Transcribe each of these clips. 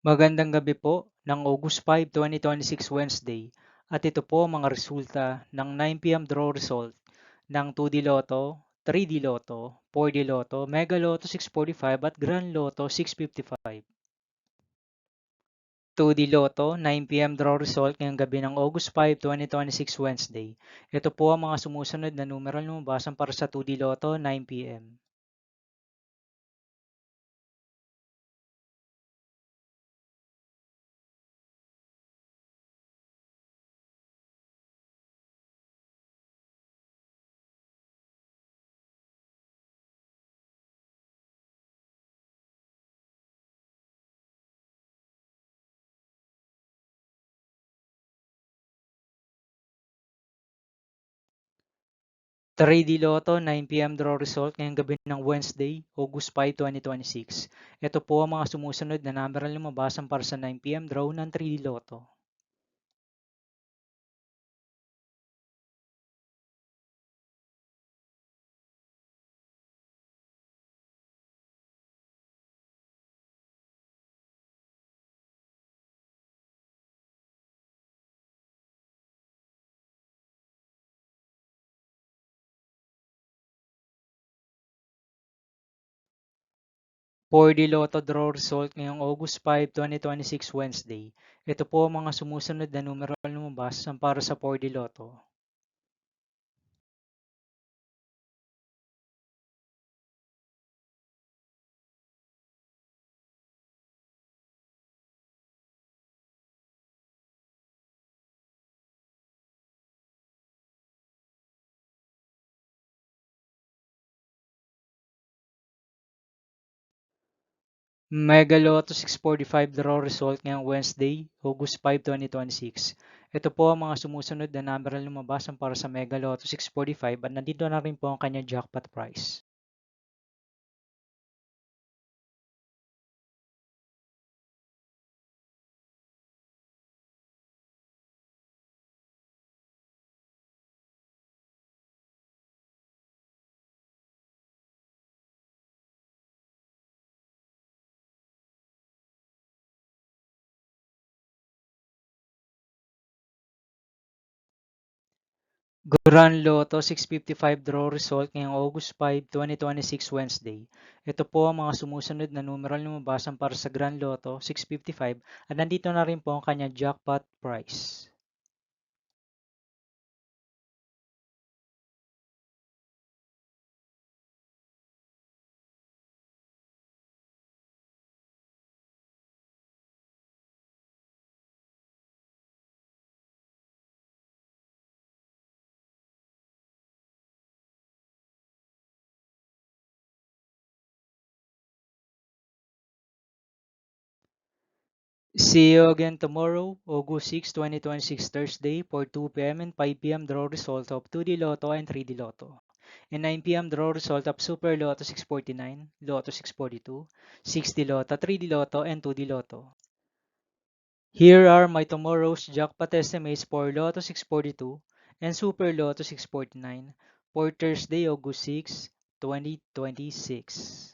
Magandang gabi po ng August 5, 2026 Wednesday at ito po ang mga resulta ng 9 p.m. draw result ng 2D Lotto, 3D Lotto, 4D Lotto, Mega Lotto 645 at Grand Lotto 655. 2D Lotto, 9 p.m. draw result ngayong gabi ng August 5, 2026 Wednesday. Ito po ang mga sumusunod na numeral na mabasan para sa 2D Lotto, 9 p.m. 3D Lotto 9 p.m. draw result ngayong gabi ng Wednesday, August 5, 2026. Ito po ang mga sumusunod na number na lumabasan para sa 9 p.m. draw ng 3D Lotto. 4D Lotto draw result ngayong August 5, 2026 Wednesday. Ito po ang mga sumusunod na numero na lumabasan para sa 4D Lotto. 'Mega Lotto 645 draw result ngayong Wednesday, August 5, 2026. Ito po ang mga sumusunod na number na lumabasan para sa Mega Lotto 645 at nandito na rin po ang kanyang jackpot price. Grand Lotto 655 draw result ngayong August 5, 2026 Wednesday. Ito po ang mga sumusunod na numeral na lumabasan para sa Grand Lotto 655 at nandito na rin po ang kanyang jackpot price. See you again tomorrow, August 6, 2026 Thursday for 2 p.m. and 5 p.m. draw result of 2D Lotto and 3D Lotto. And 9 p.m. draw result of Super Lotto 649, Lotto 642, 6D Lotto, 3D Lotto, and 2D Lotto. Here are my tomorrow's jackpot estimates for Lotto 642 and Super Lotto 649 for Thursday, August 6, 2026.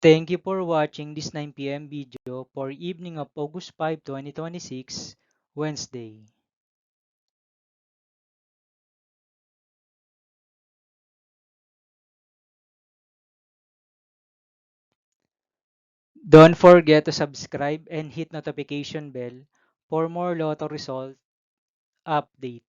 Thank you for watching this 9 p.m. video for evening of August 5, 2026, Wednesday. Don't forget to subscribe and hit notification bell for more Lotto result update.